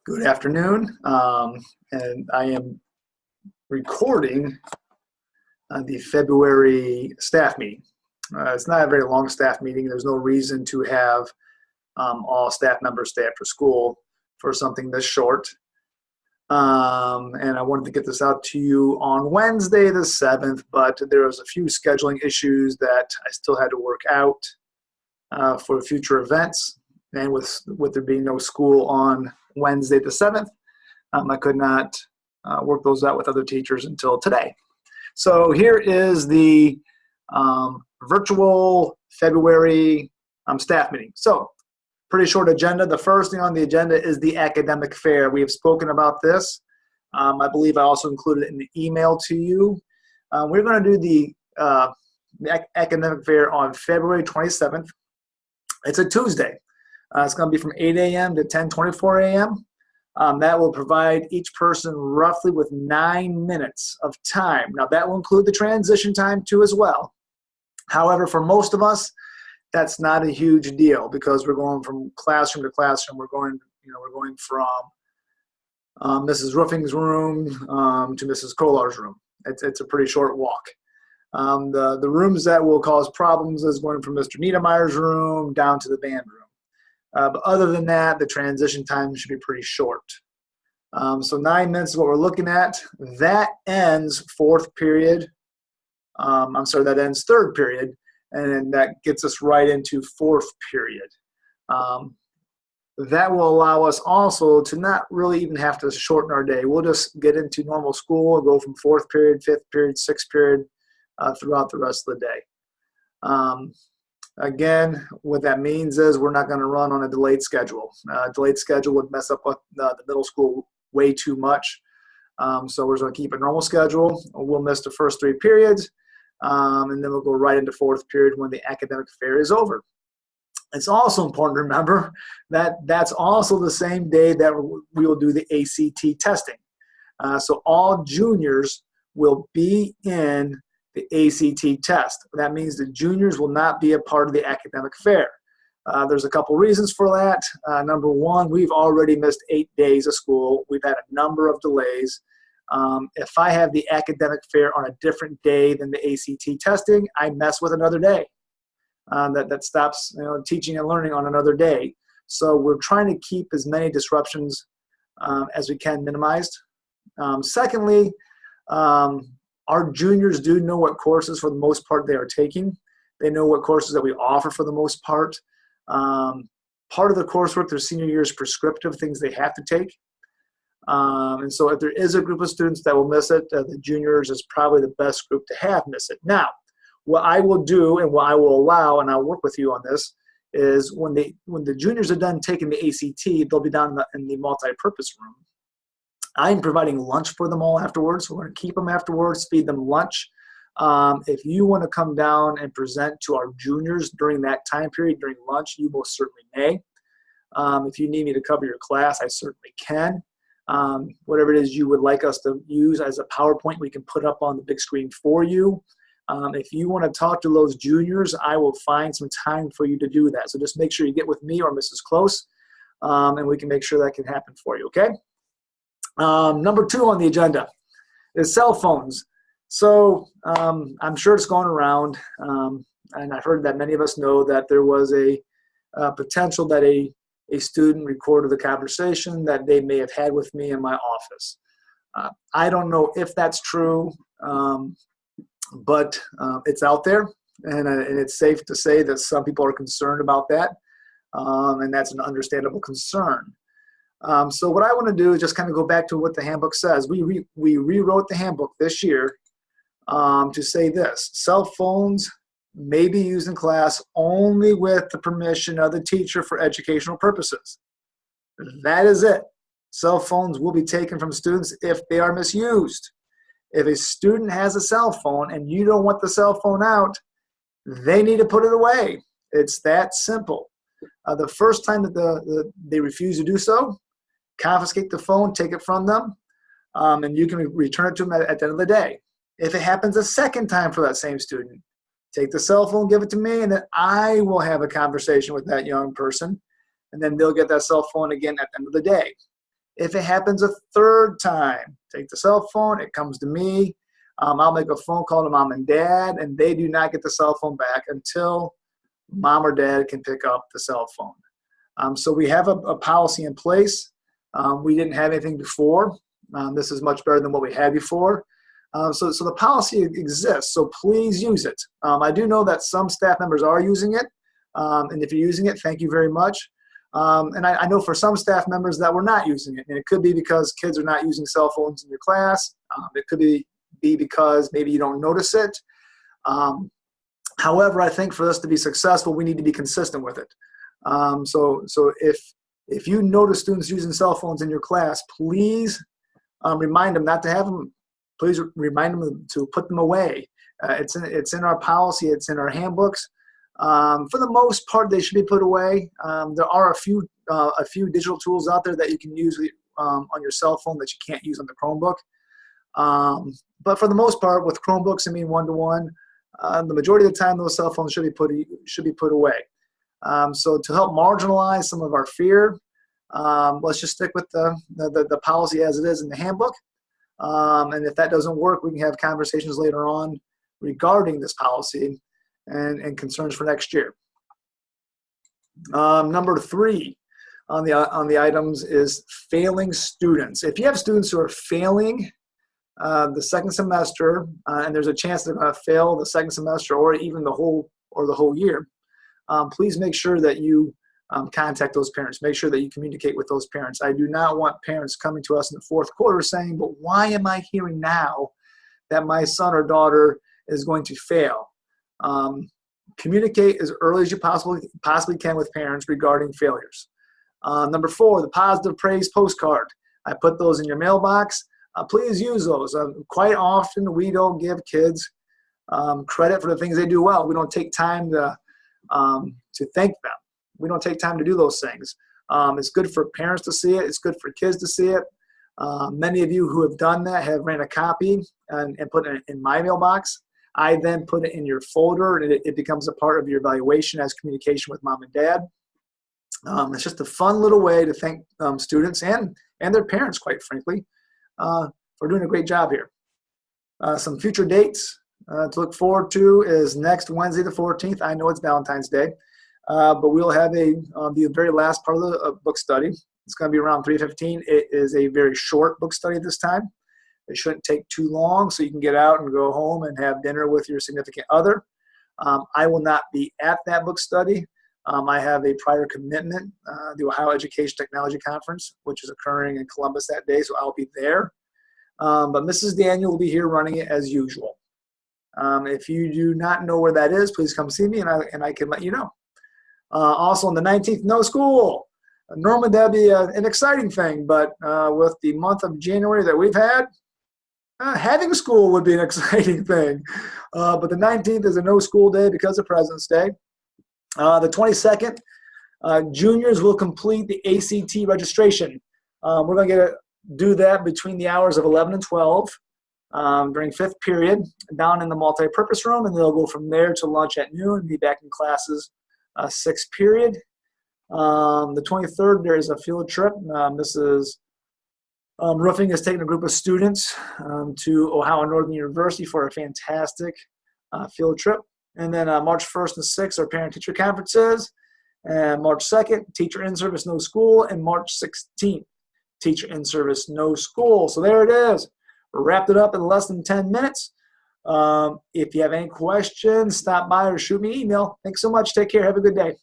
Good afternoon, and I am recording the February staff meeting. It's not a very long staff meeting. There's no reason to have all staff members stay after school for something this short. And I wanted to get this out to you on Wednesday the 7th, but there was a few scheduling issues that I still had to work out for future events. And with there being no school on Wednesday the 7th, I could not work those out with other teachers until today. So here is the virtual February staff meeting. So pretty short agenda. The first thing on the agenda is the academic fair. We have spoken about this. I believe I also included it in the email to you. We're going to do the academic fair on February 27th. It's a Tuesday. It's going to be from 8 a.m. to 10:24 a.m. That will provide each person roughly with 9 minutes of time. Now, that will include the transition time too as well. However, for most of us, that's not a huge deal because we're going from classroom to classroom. We're going from Mrs. Roofing's room to Mrs. Kolar's room. It's a pretty short walk. The rooms that will cause problems is going from Mr. Niedermeyer's room down to the band room. But other than that, the transition time should be pretty short. So 9 minutes is what we're looking at. That ends fourth period. That ends third period. And then that gets us right into fourth period. That will allow us also to not really even have to shorten our day. We'll just get into normal school and go from fourth period, fifth period, sixth period throughout the rest of the day. Again, what that means is we're not going to run on a delayed schedule. Delayed schedule would mess up with the middle school way too much. So we're going to keep a normal schedule. We'll miss the first three periods, and then we'll go right into fourth period when the academic fair is over. It's also important to remember that that's also the same day that we will do the ACT testing. So all juniors will be in the ACT test. That means the juniors will not be a part of the academic fair. There's a couple reasons for that. Number one, we've already missed 8 days of school. We've had a number of delays. If I have the academic fair on a different day than the ACT testing, I mess with another day. That stops teaching and learning on another day. So we're trying to keep as many disruptions as we can minimized. Secondly, our juniors do know what courses, for the most part, they are taking. They know what courses that we offer for the most part. Part of the coursework their senior year is prescriptive, things they have to take. And so if there is a group of students that will miss it, the juniors is probably the best group to have miss it. Now, what I will do and what I will allow, and I'll work with you on this, is when the juniors are done taking the ACT, they'll be down in the multi-purpose room. I'm providing lunch for them all afterwards. We're going to keep them afterwards, feed them lunch. If you want to come down and present to our juniors during that time period, during lunch, you most certainly may. If you need me to cover your class, I certainly can. Whatever it is you would like us to use as a PowerPoint, we can put up on the big screen for you. If you want to talk to those juniors, I will find some time for you to do that. So just make sure you get with me or Mrs. Close, and we can make sure that can happen for you, okay? Number 2 on the agenda is cell phones. So I'm sure it's going around, and I've heard that many of us know that there was a potential that a student recorded the conversation that they may have had with me in my office. I don't know if that's true, but it's out there, and it's safe to say that some people are concerned about that, and that's an understandable concern. So what I want to do is just kind of go back to what the handbook says. We rewrote the handbook this year to say this: cell phones may be used in class only with the permission of the teacher for educational purposes. That is it. Cell phones will be taken from students if they are misused. If a student has a cell phone and you don't want the cell phone out, they need to put it away. It's that simple. The first time that they refuse to do so, confiscate the phone, take it from them, and you can return it to them at the end of the day. If it happens a second time for that same student, take the cell phone, give it to me, and then I will have a conversation with that young person, and then they'll get that cell phone again at the end of the day. If it happens a third time, take the cell phone, it comes to me. I'll make a phone call to mom and dad, and they do not get the cell phone back until mom or dad can pick up the cell phone. So we have a policy in place. We didn't have anything before. This is much better than what we had before. So the policy exists, so please use it. I do know that some staff members are using it, and if you're using it, thank you very much. And I know for some staff members that we're not using it, and it could be because kids are not using cell phones in your class. It could be because maybe you don't notice it. However, I think for us to be successful, we need to be consistent with it. So if you notice students using cell phones in your class, please remind them not to have them. Please remind them to put them away. It's in our policy. It's in our handbooks. For the most part, they should be put away. There are a few digital tools out there that you can use on your cell phone that you can't use on the Chromebook. But for the most part, with Chromebooks, I mean one-to-one, the majority of the time those cell phones should be put away. So to help marginalize some of our fear, let's just stick with the policy as it is in the handbook. And if that doesn't work, we can have conversations later on regarding this policy and concerns for next year. Number 3 on the items is failing students. If you have students who are failing the second semester, and there's a chance they're going to fail the second semester or even the whole year, please make sure that you contact those parents. Make sure that you communicate with those parents. I do not want parents coming to us in the fourth quarter saying, but why am I hearing now that my son or daughter is going to fail? Communicate as early as you possibly can with parents regarding failures. Number 4, the positive praise postcard. I put those in your mailbox. Please use those. Quite often we don't give kids credit for the things they do well. We don't take time to thank them. We don't take time to do those things. It's good for parents to see it. It's good for kids to see it. Many of you who have done that have ran a copy and put it in my mailbox. I then put it in your folder, and it becomes a part of your evaluation as communication with mom and dad. It's just a fun little way to thank students and their parents, quite frankly, for doing a great job here. Some future dates to look forward to is next Wednesday the 14th. I know it's Valentine's Day. But we'll have the very last part of the book study. It's going to be around 3:15. It is a very short book study this time. It shouldn't take too long, so you can get out and go home and have dinner with your significant other. I will not be at that book study. I have a prior commitment, the Ohio Education Technology Conference, which is occurring in Columbus that day, so I'll be there. But Mrs. Daniel will be here running it as usual. If you do not know where that is, please come see me, and I can let you know. Also on the 19th, no school. Normally that'd be an exciting thing, but with the month of January that we've had, having school would be an exciting thing. But the 19th is a no school day because of President's Day. The 22nd, juniors will complete the ACT registration. We're going to do that between the hours of 11 and 12 during 5th period down in the multi-purpose room, and they'll go from there to lunch at noon and be back in classes 6th period. The 23rd, there is a field trip. Mrs. Roofing is taking a group of students to Ohio Northern University for a fantastic field trip. And then March 1st and 6th are parent-teacher conferences. And March 2nd, teacher in-service, no school. And March 16th, teacher in-service, no school. So there it is. We wrapped it up in less than 10 minutes. If you have any questions, stop by or shoot me an email. Thanks so much. Take care. Have a good day.